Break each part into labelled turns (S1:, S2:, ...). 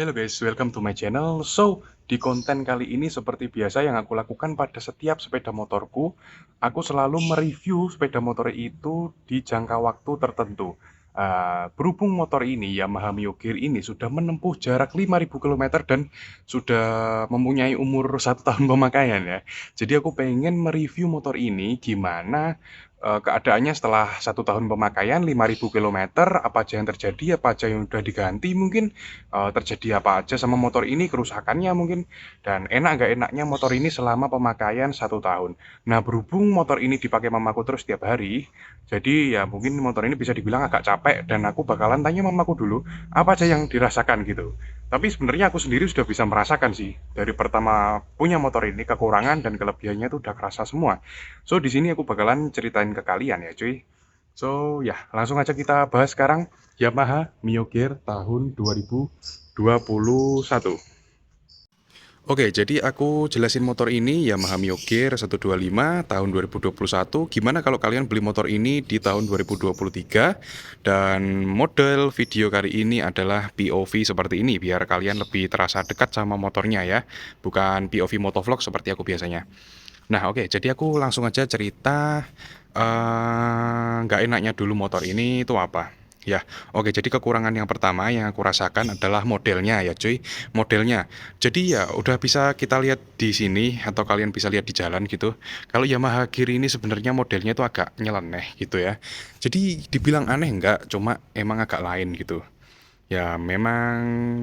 S1: Hello guys, welcome to my channel. So, di konten kali ini seperti biasa yang aku lakukan pada setiap sepeda motorku, aku selalu mereview sepeda motor itu di jangka waktu tertentu. Berhubung motor ini, Yamaha Mio Gear ini sudah menempuh jarak 5.000 km dan sudah mempunyai umur 1 tahun pemakaian ya. Jadi aku pengen mereview motor ini gimana keadaannya setelah 1 tahun pemakaian 5.000 km, apa aja yang terjadi, apa aja yang udah diganti mungkin, terjadi apa aja sama motor ini, kerusakannya mungkin, dan enak nggak enaknya motor ini selama pemakaian 1 tahun. Nah, berhubung motor ini dipakai mamaku terus setiap hari, jadi ya mungkin motor ini bisa dibilang agak capek, dan aku bakalan tanya mamaku dulu, apa aja yang dirasakan gitu. Tapi sebenarnya aku sendiri sudah bisa merasakan sih, dari pertama punya motor ini, kekurangan dan kelebihannya itu udah kerasa semua. So, di sini aku bakalan ceritain ke kalian ya cuy. So, ya langsung aja kita bahas sekarang Yamaha Mio Gear tahun 2021. Oke, jadi aku jelasin motor ini Yamaha Mio Gear 125 tahun 2021. Gimana kalau kalian beli motor ini di tahun 2023? Dan model video kali ini adalah POV seperti ini, biar kalian lebih terasa dekat sama motornya ya. Bukan POV motovlog seperti aku biasanya. Nah, oke, jadi aku langsung aja cerita, nggak enaknya dulu motor ini itu apa. Ya, oke, jadi kekurangan yang pertama yang aku rasakan adalah modelnya ya cuy, modelnya. Jadi ya udah bisa kita lihat di sini atau kalian bisa lihat di jalan gitu. Kalau Yamaha Gear ini sebenarnya modelnya itu agak nyeleneh gitu ya. Jadi dibilang aneh enggak, cuma emang agak lain gitu. Ya, memang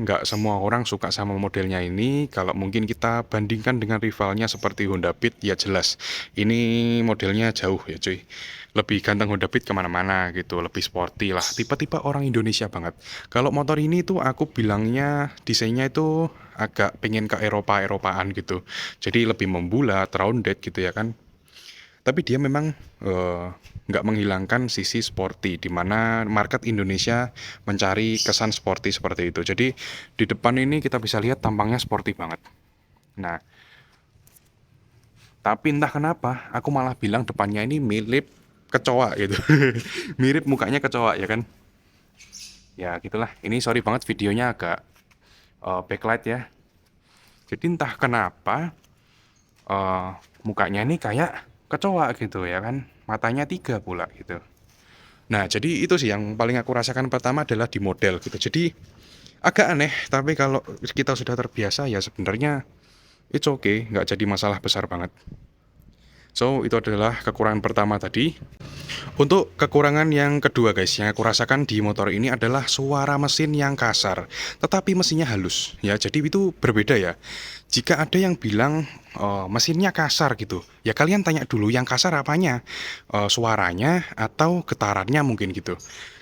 S1: nggak semua orang suka sama modelnya ini. Kalau mungkin kita bandingkan dengan rivalnya seperti Honda Beat, ya jelas ini modelnya jauh ya cuy. Lebih ganteng Honda Beat kemana-mana gitu, lebih sporty lah. Tipe-tipe orang Indonesia banget. Kalau motor ini tuh aku bilangnya desainnya itu agak pengen ke Eropa-Eropaan gitu. Jadi lebih membulat, rounded gitu ya kan. Tapi dia memang nggak menghilangkan sisi sporty, di mana market Indonesia mencari kesan sporty seperti itu. Jadi di depan ini kita bisa lihat tampangnya sporty banget. Nah, tapi entah kenapa aku malah bilang depannya ini mirip kecoa gitu. Mirip mukanya kecoa ya kan. Ya gitulah. Ini sorry banget videonya agak backlight ya. Jadi entah kenapa eh, mukanya ini kayak kecoa gitu ya kan. Matanya 3 pula gitu. Nah, jadi itu sih yang paling aku rasakan pertama adalah di model gitu. Jadi agak aneh, tapi kalau kita sudah terbiasa ya sebenarnya it's okay, nggak jadi masalah besar banget. So, itu adalah kekurangan pertama tadi. Untuk kekurangan yang kedua guys, yang aku rasakan di motor ini adalah suara mesin yang kasar, tetapi mesinnya halus. Ya, jadi itu berbeda ya. Jika ada yang bilang mesinnya kasar gitu, ya kalian tanya dulu yang kasar apanya, suaranya atau getarannya mungkin gitu.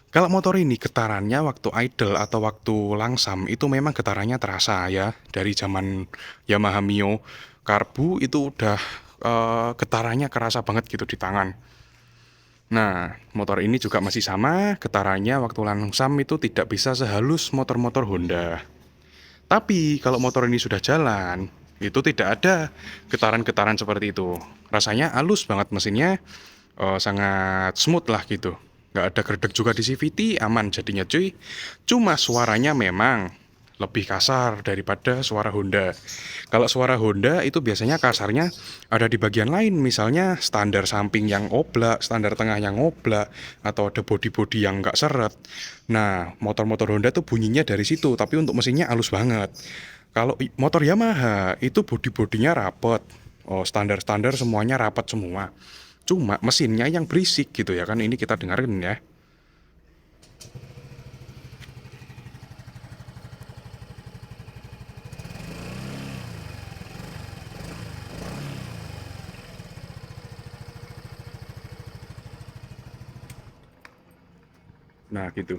S1: Kalau motor ini getarannya waktu idle atau waktu langsam itu memang getarannya terasa ya. Dari zaman Yamaha Mio Karbu itu udah getarannya kerasa banget gitu di tangan. Nah, motor ini juga masih sama, getarannya waktu langsam itu tidak bisa sehalus motor-motor Honda. Tapi kalau motor ini sudah jalan, itu tidak ada getaran-getaran seperti itu. Rasanya halus banget mesinnya, sangat smooth lah gitu. Nggak ada gerdek juga di CVT, aman jadinya cuy. Cuma suaranya memang lebih kasar daripada suara Honda. Kalau suara Honda itu biasanya kasarnya ada di bagian lain, misalnya standar samping yang oblak, standar tengah yang oblak, atau ada bodi-bodi yang nggak seret. Nah, motor-motor Honda tuh bunyinya dari situ, tapi untuk mesinnya halus banget. Kalau motor Yamaha itu bodi-bodinya rapet, oh standar-standar semuanya rapat semua. Cuma mesinnya yang berisik gitu ya kan, ini kita dengerin ya. Nah gitu.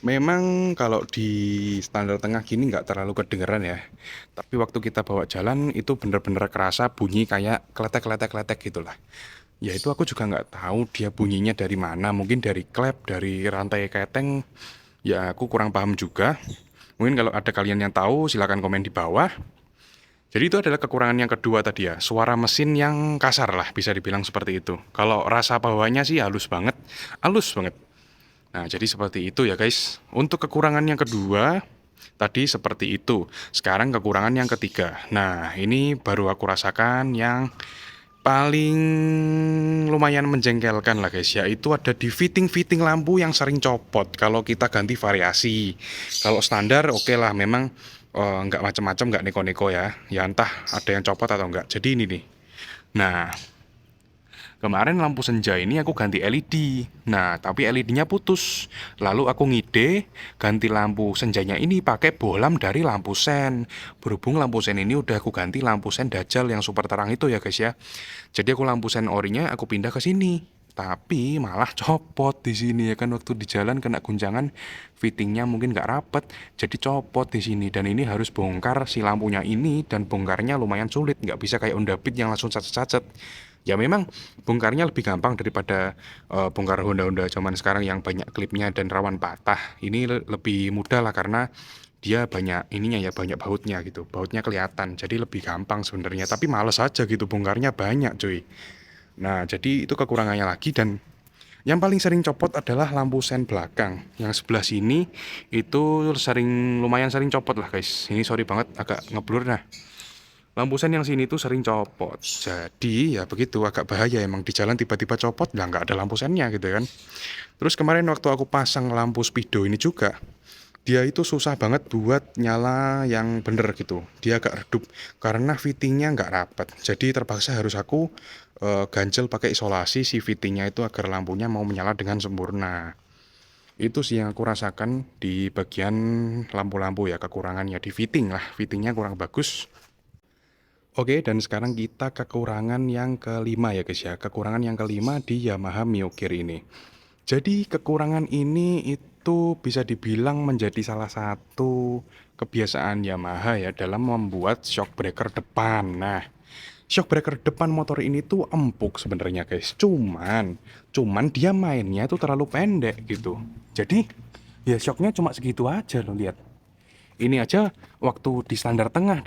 S1: Memang kalau di standar tengah gini nggak terlalu kedengeran ya. Tapi waktu kita bawa jalan itu bener-bener kerasa bunyi kayak kletek-kletek-kletek gitulah. Ya itu aku juga nggak tahu dia bunyinya dari mana. Mungkin dari klep, dari rantai keteng. Ya aku kurang paham juga. Mungkin kalau ada kalian yang tahu silahkan komen di bawah. Jadi itu adalah kekurangan yang kedua tadi ya. Suara mesin yang kasar lah bisa dibilang seperti itu. Kalau rasa bawahnya sih halus banget. Halus banget. Nah, jadi seperti itu ya guys. Untuk kekurangan yang kedua, Tadi seperti itu. Sekarang kekurangan yang ketiga. Nah, ini baru aku rasakan yang paling lumayan menjengkelkan lah guys, yaitu ada di fitting lampu yang sering copot kalau kita ganti variasi. Kalau standar oke lah, memang nggak macam-macam, nggak neko-neko ya. Ya entah ada yang copot atau enggak. Jadi ini nih. Nah, kemarin lampu senja ini aku ganti LED. Nah, tapi LED-nya putus. Lalu aku ngide ganti lampu senjanya ini pakai bohlam dari lampu sen. Berhubung lampu sen ini udah aku ganti lampu sen Dajjal yang super terang itu ya guys ya. Jadi aku lampu sen orinya aku pindah ke sini. Tapi malah copot di sini ya kan, waktu di jalan kena guncangan, fittingnya mungkin nggak rapet, jadi copot di sini. Dan ini harus bongkar si lampunya ini, dan bongkarnya lumayan sulit, nggak bisa kayak Honda Beat yang langsung sacet-sacet. Ya memang bongkarnya lebih gampang daripada bongkar Honda zaman sekarang yang banyak klipnya dan rawan patah. Ini lebih mudah lah karena dia banyak ininya ya, banyak bautnya gitu. Bautnya kelihatan. Jadi lebih gampang sebenarnya, tapi males aja gitu, bongkarnya banyak cuy. Nah, jadi itu kekurangannya lagi. Dan yang paling sering copot adalah lampu sen belakang. Yang sebelah sini itu lumayan sering copot lah guys. Ini sorry banget agak ngeblur. Nah, lampu sen yang sini tuh sering copot. Jadi ya begitu, agak bahaya emang di jalan tiba-tiba copot, lah nggak ada lampu sennya gitu kan. Terus kemarin waktu aku pasang lampu speedo ini juga, dia itu susah banget buat nyala yang bener gitu. Dia agak redup karena fittingnya nggak rapat. Jadi terpaksa harus aku ganjel pakai isolasi si fittingnya itu agar lampunya mau menyala dengan sempurna. Itu sih yang aku rasakan di bagian lampu-lampu ya, kekurangannya di fitting lah. Fittingnya kurang bagus. Oke, dan sekarang kita kekurangan yang kelima ya guys ya. Kekurangan yang kelima di Yamaha Mio Gear ini. Jadi kekurangan ini itu bisa dibilang menjadi salah satu kebiasaan Yamaha ya dalam membuat shock breaker depan. Nah, shock breaker depan motor ini tuh empuk sebenarnya guys. Cuman dia mainnya tuh terlalu pendek gitu. Jadi ya shocknya cuma segitu aja loh, lihat. Ini aja waktu di standar tengah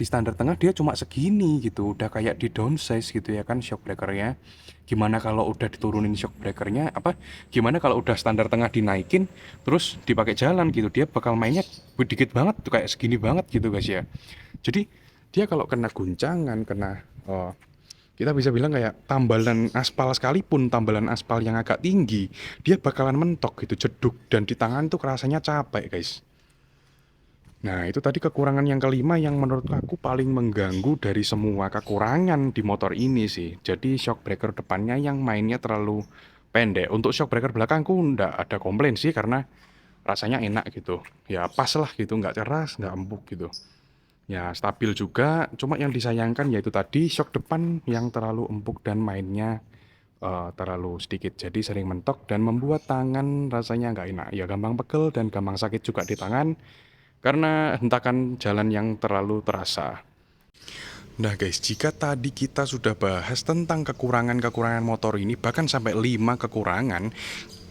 S1: dia cuma segini gitu, udah kayak di downsize gitu ya kan shock breakernya. Gimana kalau udah diturunin shock breakernya, gimana kalau udah standar tengah dinaikin terus dipakai jalan gitu, dia bakal mainnya dikit banget tuh, kayak segini banget gitu guys ya. Jadi dia kalau kena guncangan, kita bisa bilang kayak tambalan aspal, sekalipun tambalan aspal yang agak tinggi, dia bakalan mentok gitu, jeduk, dan di tangan tuh rasanya capek guys. Nah, itu tadi kekurangan yang kelima yang menurut aku paling mengganggu dari semua kekurangan di motor ini sih. Jadi shock breaker depannya yang mainnya terlalu pendek. Untuk shock breaker belakangku ndak ada komplain sih karena rasanya enak gitu. Ya pas lah gitu, nggak keras, nggak empuk gitu. Ya stabil juga, cuma yang disayangkan yaitu tadi shock depan yang terlalu empuk dan mainnya terlalu sedikit. Jadi sering mentok dan membuat tangan rasanya nggak enak. Ya gampang pegel dan gampang sakit juga di tangan karena hentakan jalan yang terlalu terasa. Nah guys, jika tadi kita sudah bahas tentang kekurangan-kekurangan motor ini, bahkan sampai 5 kekurangan,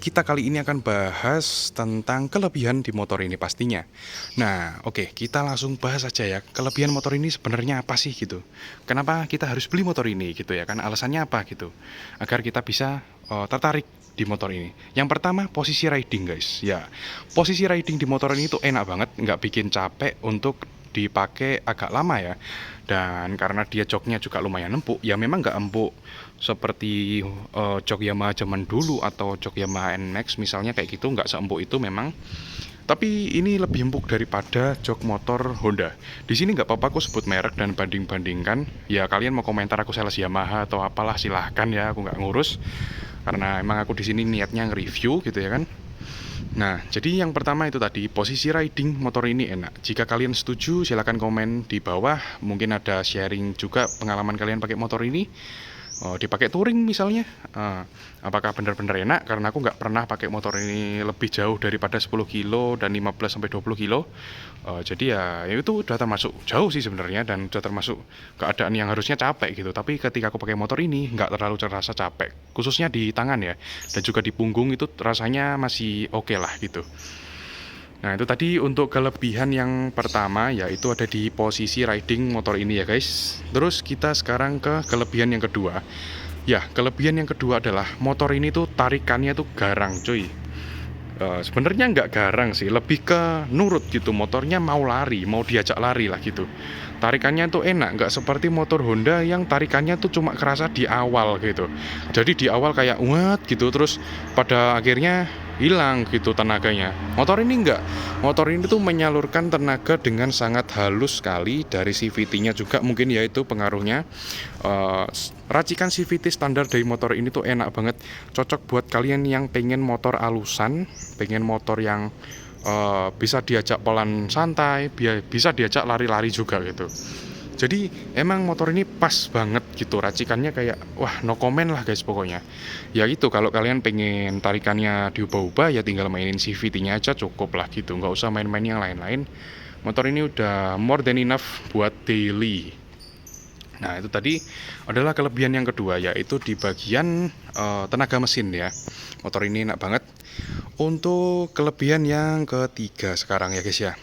S1: kita kali ini akan bahas tentang kelebihan di motor ini pastinya. Nah, oke, kita langsung bahas aja ya. Kelebihan motor ini sebenarnya apa sih gitu? Kenapa kita harus beli motor ini gitu ya kan? Alasannya apa gitu? Agar kita bisa tertarik di motor ini. Yang pertama, posisi riding guys. Ya, posisi riding di motor ini tuh enak banget, nggak bikin capek untuk dipakai agak lama ya. Dan karena dia joknya juga lumayan empuk, ya memang nggak empuk seperti jok Yamaha zaman dulu atau jok Yamaha NMAX misalnya, kayak gitu nggak seempuk itu memang. Tapi ini lebih empuk daripada jok motor Honda. Di sini nggak apa-apa aku sebut merek dan banding-bandingkan. Ya kalian mau komentar aku sales Yamaha atau apalah silahkan ya, aku nggak ngurus. Karena emang aku di sini niatnya nge-review gitu ya kan. Nah, jadi yang pertama itu tadi, posisi riding motor ini enak. Jika kalian setuju, silahkan komen di bawah. Mungkin ada sharing juga pengalaman kalian pakai motor ini. Dipakai touring misalnya. Apakah benar-benar enak? Karena aku nggak pernah pakai motor ini lebih jauh daripada 10 kilo dan 15-20 kilo. Jadi ya itu udah termasuk jauh sih sebenarnya, dan udah termasuk keadaan yang harusnya capek gitu. Tapi ketika aku pakai motor ini nggak terlalu terasa capek. Khususnya di tangan ya. Dan juga di punggung itu rasanya masih oke lah gitu. Nah itu tadi untuk kelebihan yang pertama, yaitu ada di posisi riding motor ini ya guys. Terus kita sekarang ke kelebihan yang kedua. Ya, kelebihan yang kedua adalah motor ini tuh tarikannya tuh garang cuy. Sebenarnya nggak garang sih, lebih ke nurut gitu, motornya mau lari, mau diajak lari lah gitu. Tarikannya tuh enak, nggak seperti motor Honda yang tarikannya tuh cuma kerasa di awal gitu. Jadi di awal kayak what gitu, terus pada akhirnya hilang gitu tenaganya. Motor ini enggak. Motor ini tuh menyalurkan tenaga dengan sangat halus sekali, dari CVT-nya juga mungkin ya itu pengaruhnya. Racikan CVT standar dari motor ini tuh enak banget, cocok buat kalian yang pengen motor alusan, pengen motor yang bisa diajak pelan santai, bisa diajak lari-lari juga gitu. Jadi emang motor ini pas banget gitu, racikannya kayak wah no comment lah guys pokoknya. Ya itu, kalau kalian pengen tarikannya diubah-ubah ya tinggal mainin CVT-nya aja cukup lah gitu, nggak usah main-main yang lain-lain. Motor ini udah more than enough buat daily. Nah, itu tadi adalah kelebihan yang kedua, yaitu di bagian tenaga mesin ya. Motor ini enak banget. Untuk kelebihan yang ketiga sekarang ya guys ya.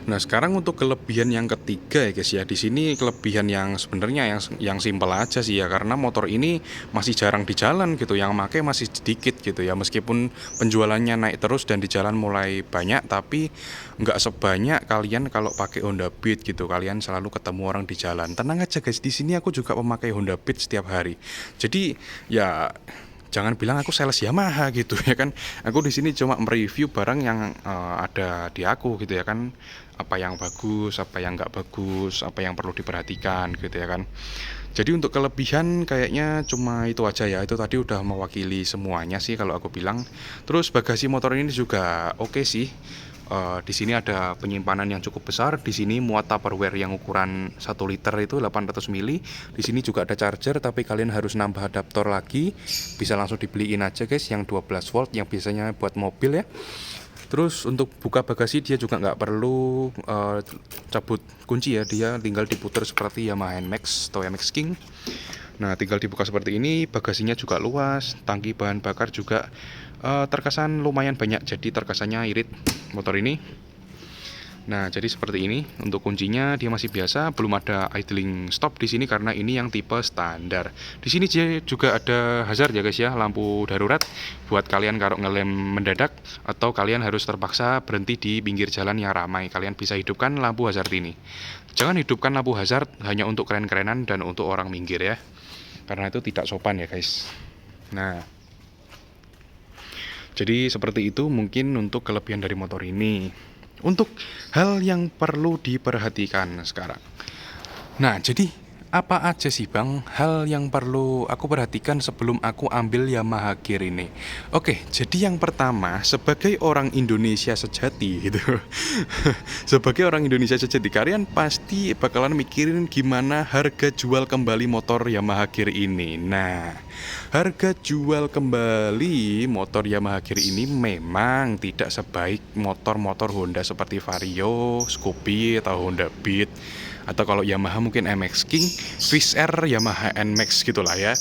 S1: Nah, sekarang untuk kelebihan yang ketiga ya guys ya. Di sini kelebihan yang sebenarnya yang simpel aja sih ya, karena motor ini masih jarang di jalan gitu, yang make masih sedikit gitu ya. Meskipun penjualannya naik terus dan di jalan mulai banyak, tapi nggak sebanyak kalian kalau pakai Honda Beat gitu. Kalian selalu ketemu orang di jalan. Tenang aja guys, di sini aku juga memakai Honda Beat setiap hari. Jadi ya jangan bilang aku sales Yamaha gitu ya kan. Aku di sini cuma mereview barang yang ada di aku gitu ya kan. Apa yang bagus, apa yang nggak bagus, apa yang perlu diperhatikan gitu ya kan. Jadi untuk kelebihan kayaknya cuma itu aja ya. Itu tadi udah mewakili semuanya sih kalau aku bilang. Terus bagasi motor ini juga oke sih. Di sini ada penyimpanan yang cukup besar. Di sini muat Tupperware yang ukuran 1 liter itu 800 mili. Di sini juga ada charger, tapi kalian harus nambah adaptor lagi. Bisa langsung dibeliin aja guys yang 12 volt yang biasanya buat mobil ya. Terus untuk buka bagasi dia juga nggak perlu cabut kunci ya, dia tinggal diputar seperti Yamaha NMAX atau MX King. Nah, tinggal dibuka seperti ini, bagasinya juga luas, tangki bahan bakar juga terkesan lumayan banyak, jadi terkesannya irit motor ini. Nah, jadi seperti ini. Untuk kuncinya dia masih biasa, belum ada idling stop di sini karena ini yang tipe standar. Di sini dia juga ada hazard ya guys ya, lampu darurat buat kalian kalau ngelem mendadak atau kalian harus terpaksa berhenti di pinggir jalan yang ramai. Kalian bisa hidupkan lampu hazard ini. Jangan hidupkan lampu hazard hanya untuk keren-kerenan dan untuk orang minggir ya. Karena itu tidak sopan ya guys. Nah, jadi seperti itu mungkin untuk kelebihan dari motor ini. Untuk hal yang perlu diperhatikan sekarang. Nah, jadi apa aja sih Bang hal yang perlu aku perhatikan sebelum aku ambil Yamaha Gear ini? Oke, jadi yang pertama, sebagai orang Indonesia sejati gitu. Sebagai orang Indonesia sejati, kalian pasti bakalan mikirin gimana harga jual kembali motor Yamaha Gear ini. Nah, harga jual kembali motor Yamaha Gear ini memang tidak sebaik motor-motor Honda seperti Vario, Scoopy, atau Honda Beat. Atau kalau Yamaha mungkin MX King, Fish Air, Yamaha NMAX gitulah ya.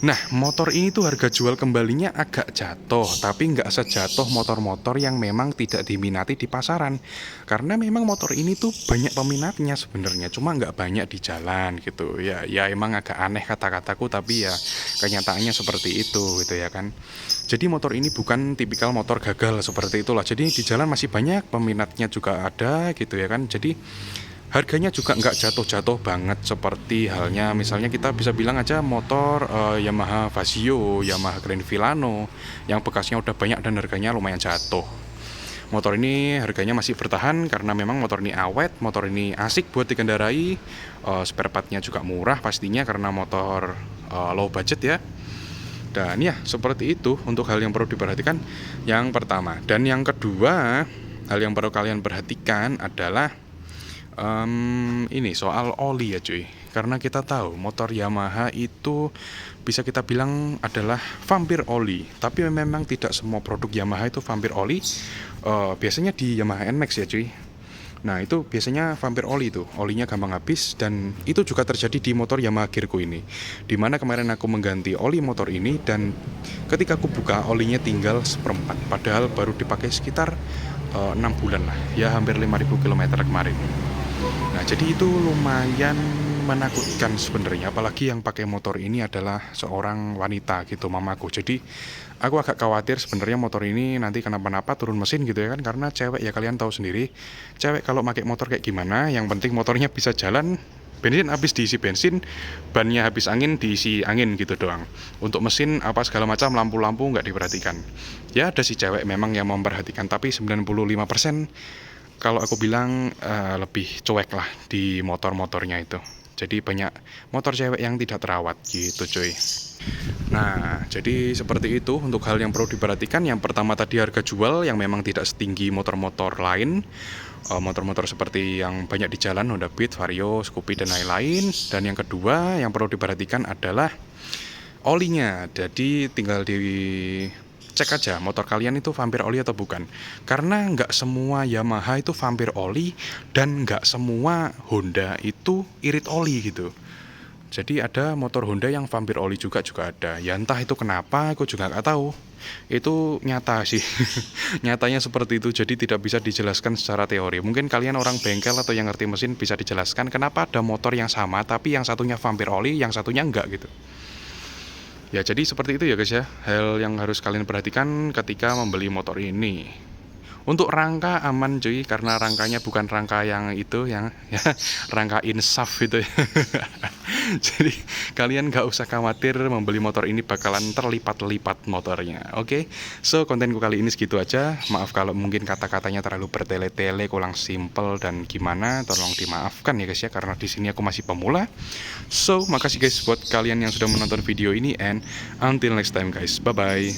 S1: Nah, motor ini tuh harga jual kembalinya agak jatuh, tapi nggak sejatuh motor-motor yang memang tidak diminati di pasaran. Karena memang motor ini tuh banyak peminatnya sebenarnya, cuma nggak banyak di jalan gitu. Ya emang agak aneh kata-kataku, tapi ya kenyataannya seperti itu gitu ya kan. Jadi motor ini bukan tipikal motor gagal seperti itulah. Jadi di jalan masih banyak peminatnya juga ada gitu ya kan. Jadi harganya juga nggak jatuh-jatuh banget seperti halnya misalnya kita bisa bilang aja motor Yamaha Vasio, Yamaha Grand Filano yang bekasnya udah banyak dan harganya lumayan jatuh. Motor ini harganya masih bertahan karena memang motor ini awet, motor ini asik buat dikendarai, spare partnya juga murah pastinya karena motor low budget ya. Dan ya seperti itu untuk hal yang perlu diperhatikan yang pertama. Dan yang kedua, hal yang perlu kalian perhatikan adalah ini soal oli ya cuy. Karena kita tahu motor Yamaha itu bisa kita bilang adalah vampir oli. Tapi memang tidak semua produk Yamaha itu vampir oli. Biasanya di Yamaha NMAX ya cuy. Nah itu biasanya vampir oli tuh, olinya gampang habis. Dan itu juga terjadi di motor Yamaha Gearku ini. Dimana kemarin aku mengganti oli motor ini, dan ketika aku buka olinya tinggal seperempat. Padahal baru dipakai sekitar 6 bulan lah, ya hampir 5.000 km kemarin. Nah jadi itu lumayan menakutkan sebenarnya, apalagi yang pakai motor ini adalah seorang wanita gitu, mamaku. Jadi aku agak khawatir sebenarnya motor ini nanti kenapa-napa turun mesin gitu ya kan, karena cewek ya, kalian tahu sendiri cewek kalau pakai motor kayak gimana, yang penting motornya bisa jalan, bensin habis diisi bensin, bannya habis angin diisi angin gitu doang. Untuk mesin apa segala macam, lampu-lampu nggak diperhatikan. Ya ada si cewek memang yang memperhatikan, tapi 95% kalau aku bilang lebih cuek lah di motor-motornya itu. Jadi banyak motor cewek yang tidak terawat gitu cuy. Nah, jadi seperti itu untuk hal yang perlu diperhatikan. Yang pertama tadi harga jual yang memang tidak setinggi motor-motor lain. Motor-motor seperti yang banyak di jalan, Honda Beat, Vario, Scoopy, dan lain-lain. Dan yang kedua yang perlu diperhatikan adalah olinya. Jadi tinggal cek aja motor kalian itu vampir oli atau bukan. Karena nggak semua Yamaha itu vampir oli, dan nggak semua Honda itu irit oli gitu. Jadi ada motor Honda yang vampir oli juga ada. Ya entah itu kenapa, aku juga nggak tahu. Itu nyata sih. Nyatanya seperti itu, jadi tidak bisa dijelaskan secara teori. Mungkin kalian orang bengkel atau yang ngerti mesin bisa dijelaskan kenapa ada motor yang sama tapi yang satunya vampir oli, yang satunya enggak gitu. Ya jadi seperti itu ya guys ya, hal yang harus kalian perhatikan ketika membeli motor ini. Untuk rangka aman cuy, karena rangkanya bukan rangka yang itu, yang ya, rangka insaf gitu ya. Jadi kalian gak usah khawatir membeli motor ini bakalan terlipat-lipat motornya. Oke, so kontenku kali ini segitu aja. Maaf kalau mungkin kata-katanya terlalu bertele-tele, kurang simple dan gimana, tolong dimaafkan ya guys ya, karena di sini aku masih pemula. So makasih guys buat kalian yang sudah menonton video ini, and until next time guys, bye bye.